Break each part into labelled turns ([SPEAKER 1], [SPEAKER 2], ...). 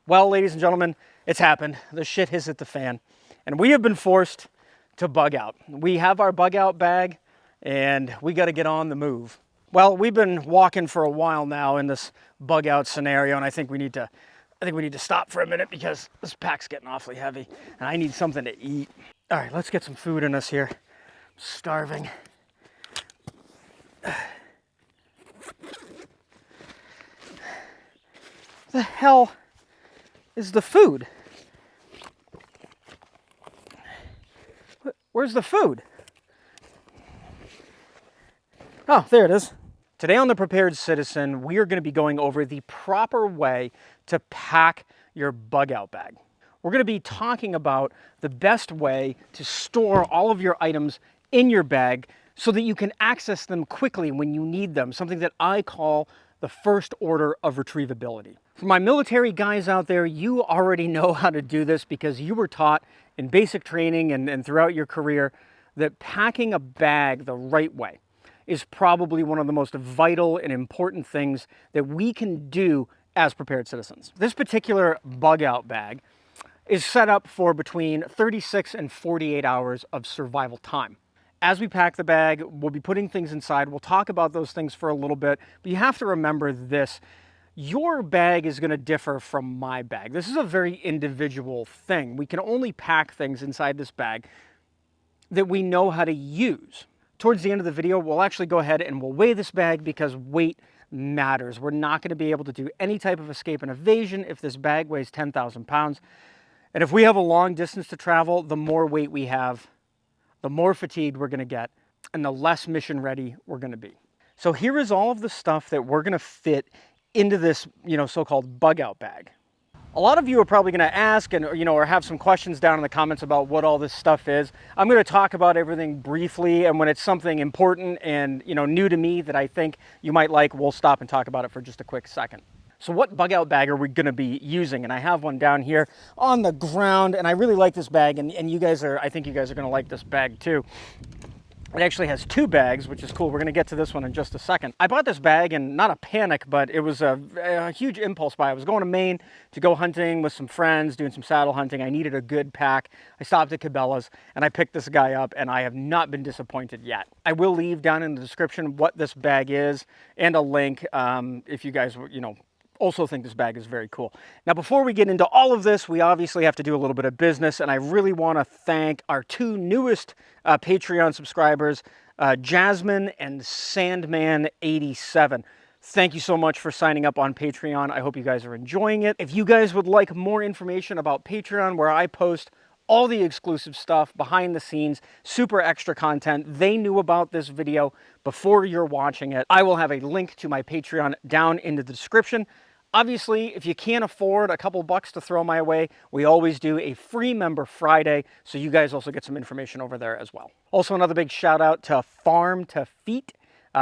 [SPEAKER 1] Well, ladies and gentlemen, it's happened. The shit has hit the fan, and we have been forced to bug out. We have our bug out bag, and we got to get on the move. Well, we've been walking for a while now in this bug out scenario, and I think we need to stop for a minute because this pack's getting awfully heavy, and I need something to eat. All right, let's get some food in us here. I'm starving. The hell is the food? Where's the food? Oh, there it is. Today on The Prepared Citizen, we are going to be going over the proper way to pack your bug out bag. We're going to be talking about the best way to store all of your items in your bag so that you can access them quickly when you need them, something that I call the first order of retrievability. For my military guys out there, you already know how to do this because you were taught in basic training and throughout your career that packing a bag the right way is probably one of the most vital and important things that we can do as prepared citizens. This particular bug out bag is set up for between 36 and 48 hours of survival time. As we pack the bag, we'll be putting things inside. We'll talk about those things for a little bit, but you have to remember this. Your bag is going to differ from my bag. This is a very individual thing. We can only pack things inside this bag that we know how to use. Towards the end of the video, we'll actually go ahead and we'll weigh this bag because weight matters. We're not going to be able to do any type of escape and evasion if this bag weighs 10,000 pounds. And if we have a long distance to travel, the more weight we have, the more fatigued we're going to get, and the less mission ready we're going to be. So here is all of the stuff that we're going to fit into this, so-called bug out bag. A lot of you are probably going to ask and, or have some questions down in the comments about what all this stuff is. I'm going to talk about everything briefly, and when it's something important and, new to me that I think you might like, we'll stop and talk about it for just a quick second. So what bug out bag are we going to be using? And I have one down here on the ground, and I really like this bag, and I think you guys are going to like this bag too. It actually has two bags, which is cool. We're going to get to this one in just a second. I bought this bag in not a panic, but it was a huge impulse buy. I was going to Maine to go hunting with some friends, doing some saddle hunting. I needed a good pack. I stopped at Cabela's and I picked this guy up, and I have not been disappointed yet. I will leave down in the description what this bag is and a link if you guys, also think this bag is very cool. Now, before we get into all of this, we obviously have to do a little bit of business, and I really want to thank our two newest Patreon subscribers, Jasmine and Sandman87. Thank you so much for signing up on Patreon. I hope you guys are enjoying it. If you guys would like more information about Patreon, where I post all the exclusive stuff, behind the scenes, super extra content, they knew about this video before you're watching it. I will have a link to my Patreon down in the description. Obviously, if you can't afford a couple bucks to throw my way, we always do a free member Friday, so you guys also get some information over there as well. Also, another big shout out to Farm to Feet.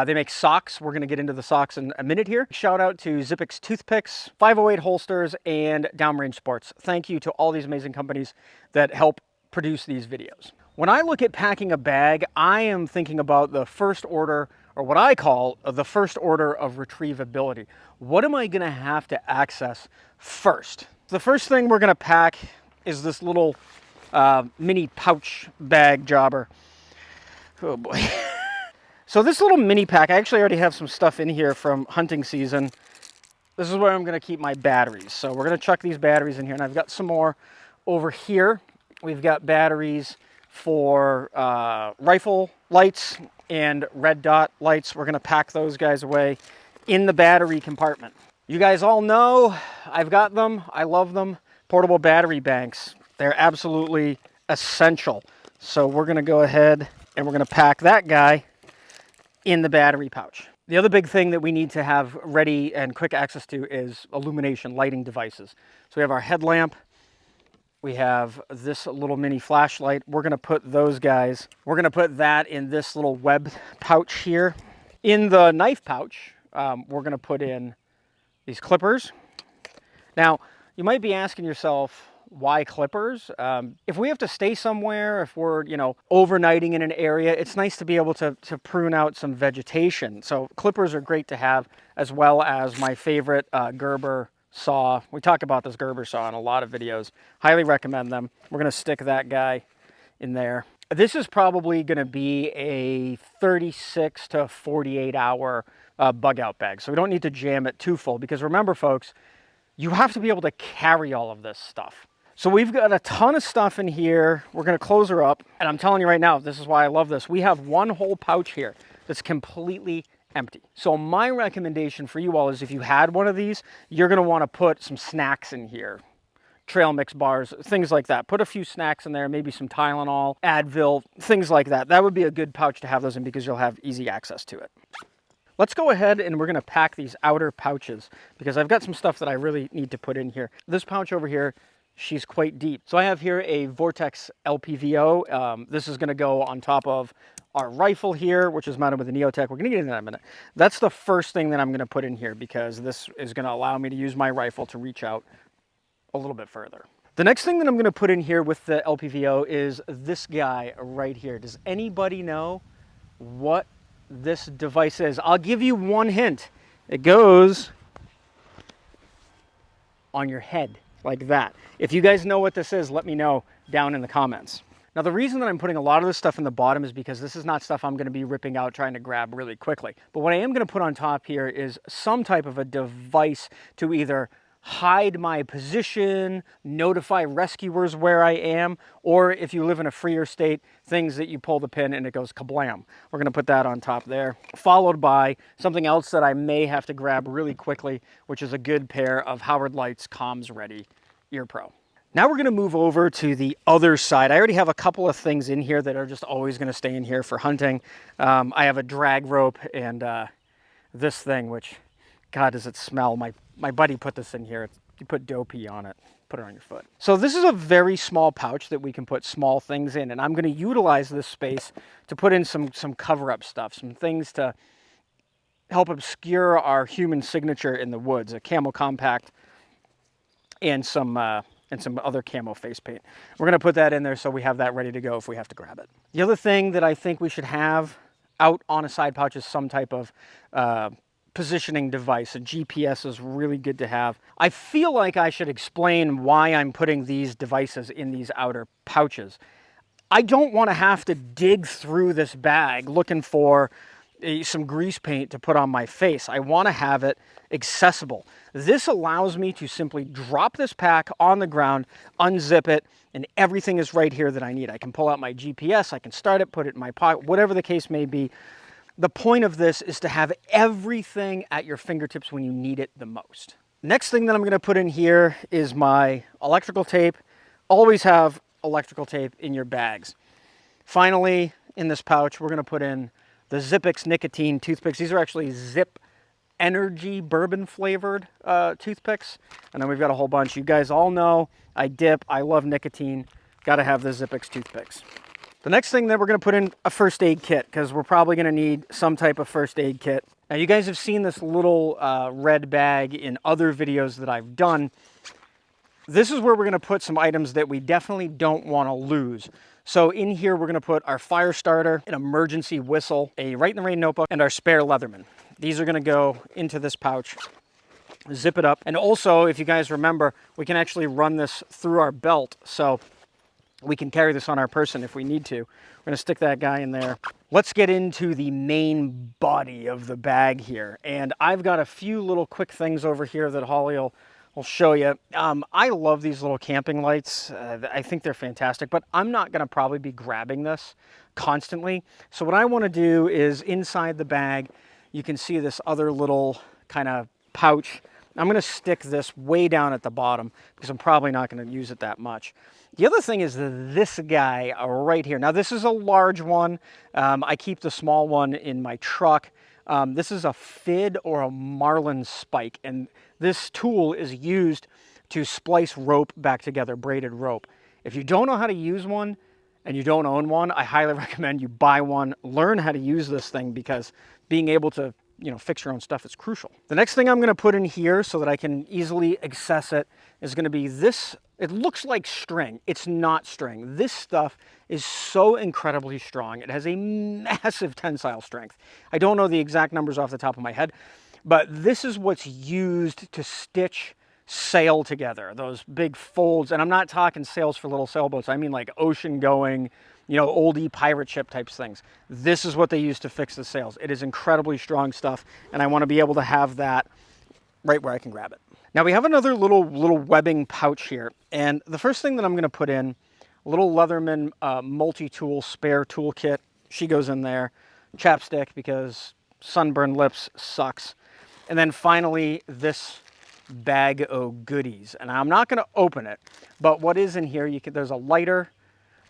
[SPEAKER 1] They make socks. We're going to get into the socks in a minute here. Shout out to Zippix Toothpicks, 508 Holsters, and Downrange Sports. Thank you to all these amazing companies that help produce these videos. When I look at packing a bag, I am thinking about the first order, or what I call the first order of retrievability. What am I going to have to access first? The first thing we're going to pack is this little mini pouch bag jobber. Oh boy. So this little mini pack, I actually already have some stuff in here from hunting season. This is where I'm going to keep my batteries. So we're going to chuck these batteries in here, and I've got some more over here. We've got batteries for rifle lights and red dot lights. We're going to pack those guys away in the battery compartment. You guys all know I've got them. I love them. Portable battery banks. They're absolutely essential. So we're going to go ahead and we're going to pack that guy in the battery pouch. The other big thing that we need to have ready and quick access to is illumination, lighting devices. So we have our headlamp. We have this little mini flashlight. We're going to put those guys, we're going to put that in this little web pouch here. In the knife pouch, we're going to put in these clippers. Now, you might be asking yourself, why clippers? If we have to stay somewhere, if we're, overnighting in an area, it's nice to be able to prune out some vegetation. So clippers are great to have, as well as my favorite Gerber saw. We talk about this Gerber saw in a lot of videos. Highly recommend them. We're going to stick that guy in there. This is probably going to be a 36 to 48 hour bug out bag. So we don't need to jam it too full, because remember folks, you have to be able to carry all of this stuff. So we've got a ton of stuff in here. We're going to close her up. And I'm telling you right now, this is why I love this. We have one whole pouch here that's completely empty. So my recommendation for you all is, if you had one of these, you're going to want to put some snacks in here. Trail mix bars, things like that. Put a few snacks in there, maybe some Tylenol, Advil, things like that. That would be a good pouch to have those in, because you'll have easy access to it. Let's go ahead and we're going to pack these outer pouches, because I've got some stuff that I really need to put in here. This pouch over here, she's quite deep. So I have here a Vortex LPVO. This is going to go on top of our rifle here, which is mounted with a Neotech. We're going to get into that in a minute. That's the first thing that I'm going to put in here, because this is going to allow me to use my rifle to reach out a little bit further. The next thing that I'm going to put in here with the LPVO is this guy right here. Does anybody know what this device is? I'll give you one hint. It goes on your head like that. If you guys know what this is, let me know down in the comments. Now, the reason that I'm putting a lot of this stuff in the bottom is because this is not stuff I'm going to be ripping out trying to grab really quickly. But what I am going to put on top here is some type of a device to either hide my position, notify rescuers where I am, or if you live in a freer state, things that you pull the pin and it goes kablam. We're going to put that on top there, followed by something else that I may have to grab really quickly, which is a good pair of Howard Lights Comms Ready Ear Pro. Now we're going to move over to the other side. I already have a couple of things in here that are just always going to stay in here for hunting. I have a drag rope and this thing, which, God, does it smell. My buddy put this in here. You put dough pea on it, put it on your foot. So this is a very small pouch that we can put small things in, and I'm going to utilize this space to put in some cover-up stuff, some things to help obscure our human signature in the woods, a camo compact and some other camo face paint. We're going to put that in there so we have that ready to go if we have to grab it. The other thing that I think we should have out on a side pouch is some type of positioning device. A GPS is really good to have. I feel like I should explain why I'm putting these devices in these outer pouches. I don't want to have to dig through this bag looking for some grease paint to put on my face. I want to have it accessible. This allows me to simply drop this pack on the ground, unzip it, and everything is right here that I need. I can pull out my GPS, I can start it, put it in my pocket, whatever the case may be. The point of this is to have everything at your fingertips when you need it the most. Next thing that I'm going to put in here is my electrical tape. Always have electrical tape in your bags. Finally, in this pouch, we're going to put in the Zippix nicotine toothpicks. These are actually Zip Energy bourbon flavored toothpicks. And then we've got a whole bunch. You guys all know I dip. I love nicotine. Got to have the Zippix toothpicks. The next thing that we're going to put in a first aid kit, because we're probably going to need some type of first aid kit. Now, you guys have seen this little red bag in other videos that I've done. This is where we're going to put some items that we definitely don't want to lose. So in here, we're going to put our fire starter, an emergency whistle, a Right in the Rain notebook, and our spare Leatherman. These are going to go into this pouch. Zip it up. And also, if you guys remember, we can actually run this through our belt. So we can carry this on our person if we need to. We're going to stick that guy in there. Let's get into the main body of the bag here. And I've got a few little quick things over here that Holly will show you. I love these little camping lights. I think they're fantastic, but I'm not going to probably be grabbing this constantly. So what I want to do is inside the bag, you can see this other little kind of pouch. I'm going to stick this way down at the bottom because I'm probably not going to use it that much. The other thing is this guy right here. Now, this is a large one. I keep the small one in my truck. This is a FID or a Marlin spike, and this tool is used to splice rope back together, braided rope. If you don't know how to use one and you don't own one, I highly recommend you buy one, learn how to use this thing, because being able to fix your own stuff is crucial. The next thing I'm going to put in here so that I can easily access it is going to be this. It looks like string. It's not string. This stuff is so incredibly strong. It has a massive tensile strength. I don't know the exact numbers off the top of my head, but this is what's used to stitch sail together, those big folds. And I'm not talking sails for little sailboats. I mean like ocean going, you know, oldie pirate ship types things. This is what they use to fix the sails. It is incredibly strong stuff, and I want to be able to have that right where I can grab it. Now we have another little webbing pouch here, and the first thing that I'm going to put in, a little Leatherman multi-tool spare toolkit. She goes in there. Chapstick, because sunburned lips sucks. And then finally, this bag of goodies. And I'm not going to open it, but what is in here, there's a lighter,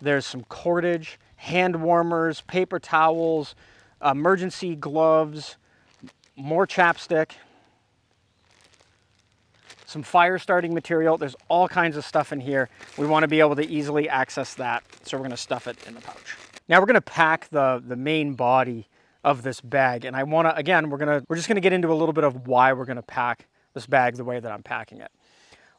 [SPEAKER 1] there's some cordage, hand warmers, paper towels, emergency gloves, more chapstick, some fire starting material. There's all kinds of stuff in here. We want to be able to easily access that, so we're going to stuff it in the pouch. Now we're going to pack the main body of this bag, and I want to, again, we're just going to get into a little bit of why we're going to pack this bag the way that I'm packing it.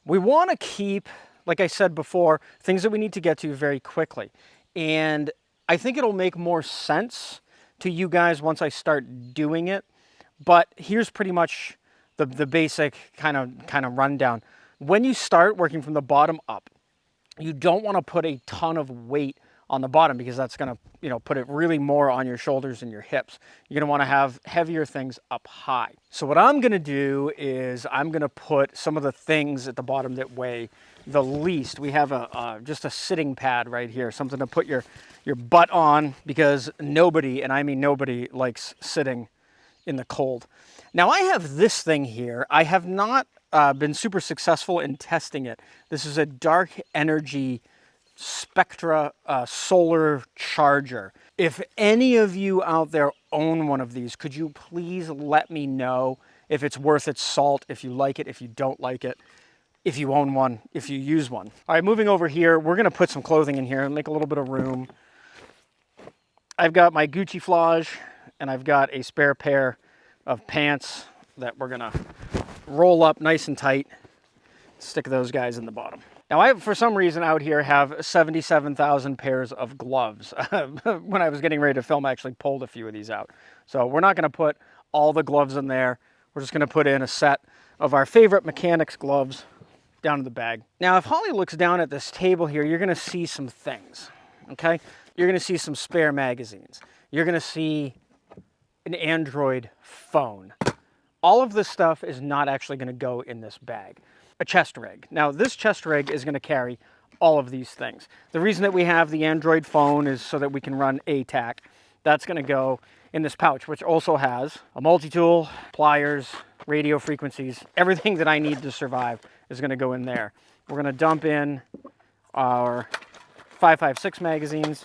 [SPEAKER 1] We want to keep, like I said before, things that we need to get to very quickly. And I think it'll make more sense to you guys once I start doing it. But here's pretty much the basic kind of rundown. When you start working from the bottom up, you don't want to put a ton of weight on the bottom, because that's going to, you know, put it really more on your shoulders and your hips. You're going to want to have heavier things up high. So what I'm going to do is I'm going to put some of the things at the bottom that weigh the least. We have just a sitting pad right here, something to put your butt on, because nobody, and I mean nobody, likes sitting in the cold. Now I have this thing here. I have not been super successful in testing it. This is a Dark Energy Spectra solar charger. If any of you out there own one of these, could you please let me know if it's worth its salt, if you like it, if you don't like it, if you own one, if you use one. All right, moving over here, we're gonna put some clothing in here and make a little bit of room. I've got my Gucci flage, and I've got a spare pair of pants that we're gonna roll up nice and tight, stick those guys in the bottom. Now I, for some reason out here, have 77,000 pairs of gloves. When I was getting ready to film, I actually pulled a few of these out. So we're not gonna put all the gloves in there. We're just gonna put in a set of our favorite mechanics gloves down in the bag. Now, if Holly looks down at this table here, you're gonna see some things, okay? You're gonna see some spare magazines. You're gonna see an Android phone. All of this stuff is not actually gonna go in this bag. A chest rig. Now, this chest rig is gonna carry all of these things. The reason that we have the Android phone is so that we can run ATAC. That's gonna go in this pouch, which also has a multi-tool, pliers, radio frequencies. Everything that I need to survive is gonna go in there. We're gonna dump in our 5.56 magazines.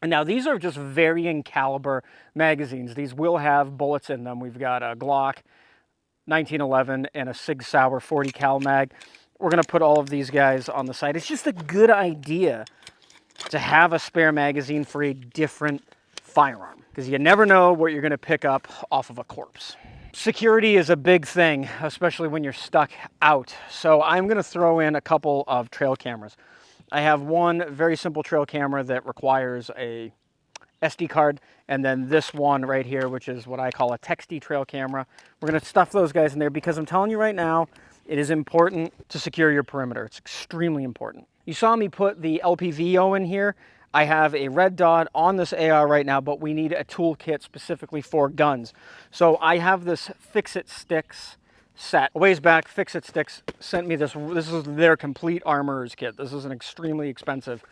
[SPEAKER 1] And now these are just varying caliber magazines. These will have bullets in them. We've got a Glock 1911 and a Sig Sauer 40 cal mag. We're gonna put all of these guys on the side. It's just a good idea to have a spare magazine for a different firearm, because you never know what you're gonna pick up off of a corpse. Security is a big thing, especially when you're stuck out. So I'm gonna throw in a couple of trail cameras. I have one very simple trail camera that requires a SD card, and then this one right here, which is what I call a texty trail camera. We're gonna stuff those guys in there, because I'm telling you right now, it is important to secure your perimeter. It's extremely important. You saw me put the LPVO in here. I have a red dot on this AR right now, but we need a toolkit specifically for guns. So I have this Fix-It Sticks set. A ways back, Fix-It Sticks sent me this. This is their complete armorer's kit. This is an extremely expensive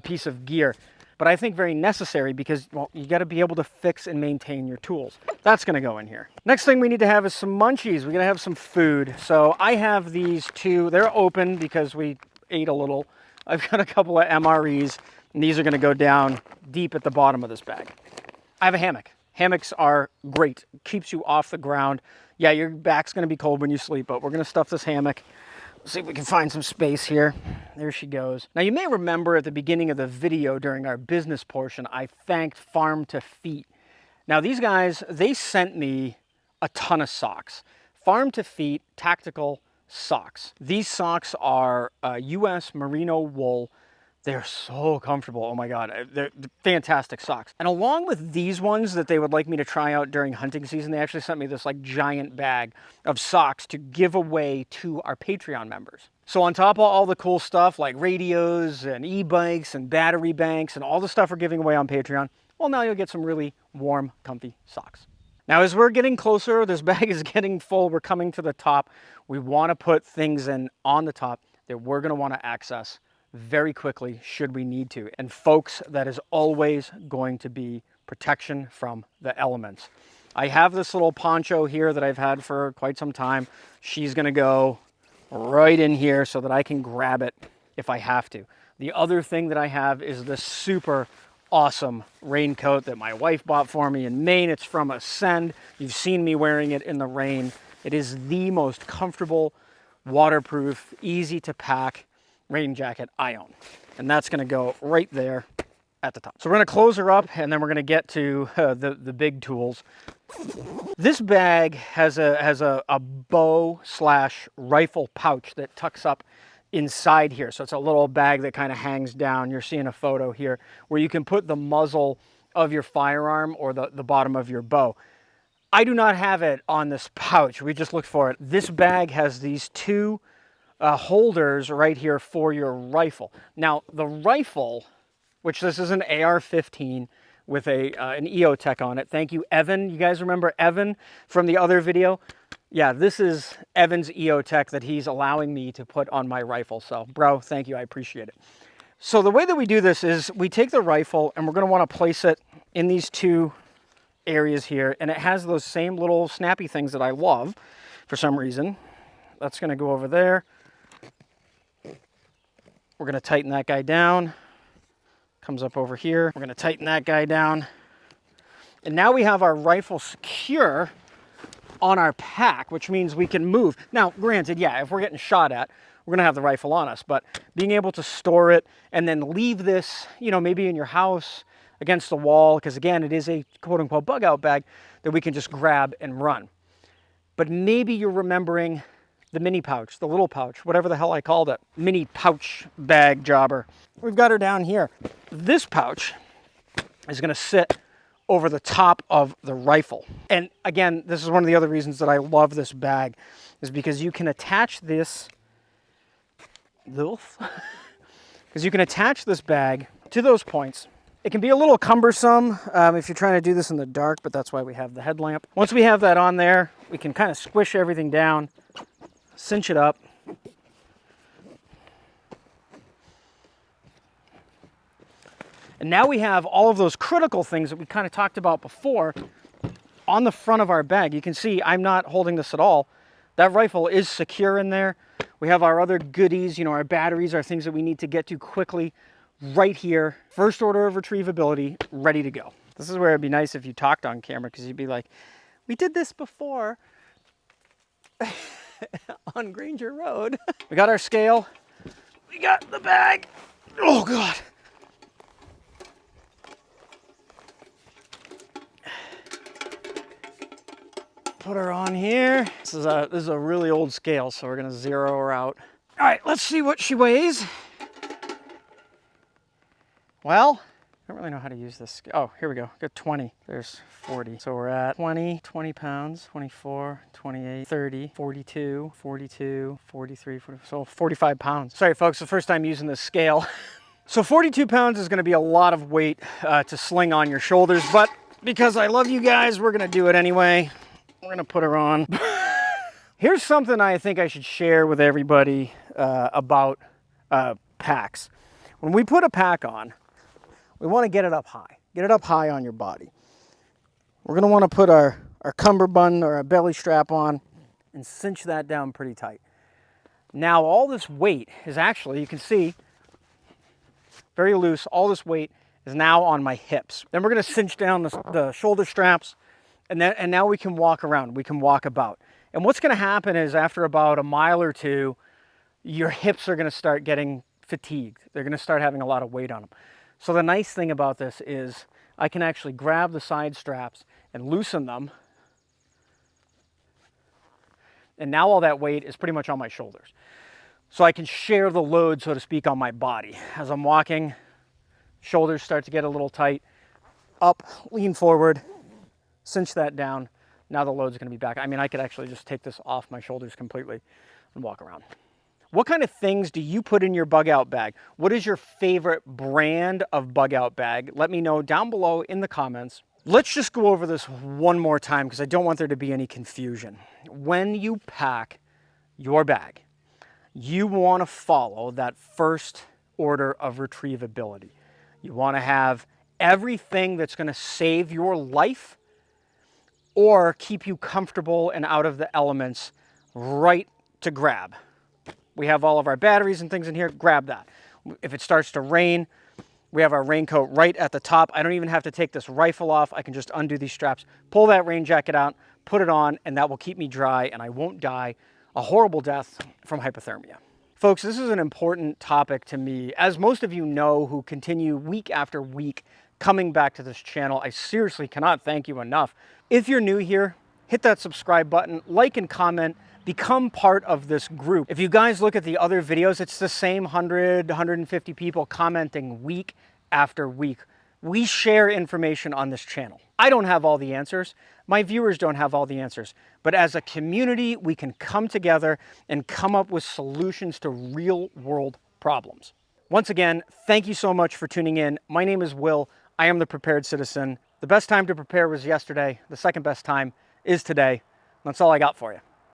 [SPEAKER 1] piece of gear, but I think very necessary, because, well, you got to be able to fix and maintain your tools. That's going to go in here. Next thing we need to have is some munchies. We're going to have some food. So I have these two. They're open because we ate a little. I've got a couple of MREs, and these are going to go down deep at the bottom of this bag. I have a hammock. Hammocks are great. Keeps you off the ground. Yeah, your back's going to be cold when you sleep, but we're going to stuff this hammock. See if we can find some space here. There she goes. Now, you may remember at the beginning of the video during our business portion, I thanked Farm to Feet. Now, these guys, they sent me a ton of socks. Farm to Feet tactical socks. These socks are US merino wool. They're so comfortable. Oh my God, they're fantastic socks. And along with these ones that they would like me to try out during hunting season, they actually sent me this like giant bag of socks to give away to our Patreon members. So on top of all the cool stuff like radios and e-bikes and battery banks and all the stuff we're giving away on Patreon, well, now you'll get some really warm, comfy socks. Now, as we're getting closer, this bag is getting full. We're coming to the top. We want to put things in on the top that we're going to want to access very quickly should we need to. And folks, that is always going to be protection from the elements. I have this little poncho here that I've had for quite some time. She's going to go right in here so that I can grab it if I have to. The other thing that I have is this super awesome raincoat that my wife bought for me in Maine. It's from Ascend. You've seen me wearing it in the rain. It is the most comfortable, waterproof, easy to pack rain jacket I own. And that's going to go right there at the top. So we're going to close her up, and then we're going to get to the big tools. This bag has a bow slash rifle pouch that tucks up inside here. So it's a little bag that kind of hangs down. You're seeing a photo here where you can put the muzzle of your firearm or the bottom of your bow. I do not have it on this pouch. We just looked for it. This bag has these two holders right here for your rifle. Now the rifle, which this is an AR-15 with an EOTech on it. Thank you, Evan. You guys remember Evan from the other video? Yeah, this is Evan's EOTech that he's allowing me to put on my rifle. So, bro, thank you. I appreciate it. So the way that we do this is we take the rifle and we're going to want to place it in these two areas here. And it has those same little snappy things that I love for some reason. That's going to go over there. We're going to tighten that guy down. Comes up over here. We're going to tighten that guy down. And now we have our rifle secure on our pack, which means we can move. Now, granted, yeah, if we're getting shot at, we're going to have the rifle on us, but being able to store it and then leave this, you know, maybe in your house against the wall, because again, it is a quote-unquote bug-out bag that we can just grab and run. But maybe you're remembering the mini pouch, the little pouch, whatever the hell I called it, mini pouch bag jobber. We've got her down here. This pouch is going to sit over the top of the rifle. And again, this is one of the other reasons that I love this bag, is because you can attach this, because you can attach this bag to those points. It can be a little cumbersome if you're trying to do this in the dark, but that's why we have the headlamp. Once we have that on there, we can kind of squish everything down, cinch it up. And now we have all of those critical things that we kind of talked about before on the front of our bag. You can see I'm not holding this at all. That rifle is secure in there. We have our other goodies, you know, our batteries, our things that we need to get to quickly right here. First order of retrievability, ready to go. This is where it'd be nice if you talked on camera, because you'd be like, we did this before on Granger Road. We got our scale. We got the bag. Oh God. Put her on here. This is a really old scale, so we're gonna zero her out. All right, let's see what she weighs. Well, I don't really know how to use this. Oh, here we go. Got 20. There's 40. So we're at 20 pounds, 24, 28, 30, 42, 42, 43, 44, so 45 pounds. Sorry, folks, the first time using this scale. So 42 pounds is gonna be a lot of weight to sling on your shoulders, but because I love you guys, we're gonna do it anyway. We're gonna put her on. Here's something I think I should share with everybody about packs. When we put a pack on, we want to get it up high. Get it up high on your body. We're gonna want to put our cummerbund or our belly strap on and cinch that down pretty tight. Now all this weight is actually, you can see, very loose. All this weight is now on my hips. Then we're gonna cinch down the shoulder straps. And now we can walk around, we can walk about. And what's gonna happen is after about a mile or two, your hips are gonna start getting fatigued. They're gonna start having a lot of weight on them. So the nice thing about this is I can actually grab the side straps and loosen them. And now all that weight is pretty much on my shoulders. so I can share the load, so to speak, on my body. As I'm walking, shoulders start to get a little tight. Up, lean forward, cinch that down. Now the load's gonna be back. I mean, I could actually just take this off my shoulders completely and walk around. What kind of things do you put in your BugOut bag? What is your favorite brand of BugOut bag? Let me know down below in the comments. Let's just go over this one more time because I don't want there to be any confusion. When you pack your bag, you want to follow that first order of retrievability. You want to have everything that's going to save your life or keep you comfortable and out of the elements right to grab. We have all of our batteries and things in here, grab that. If it starts to rain, we have our raincoat right at the top. I don't even have to take this rifle off. I can just undo these straps, pull that rain jacket out, put it on, and that will keep me dry and I won't die a horrible death from hypothermia. Folks, this is an important topic to me. As most of you know who continue week after week coming back to this channel, I seriously cannot thank you enough. If you're new here, hit that subscribe button, like and comment, become part of this group. If you guys look at the other videos, it's the same 100, 150 people commenting week after week. We share information on this channel. I don't have all the answers. My viewers don't have all the answers. But as a community, we can come together and come up with solutions to real world problems. Once again, thank you so much for tuning in. My name is Will. I am the Prepared Citizen. The best time to prepare was yesterday. The second best time is today. That's all I got for you.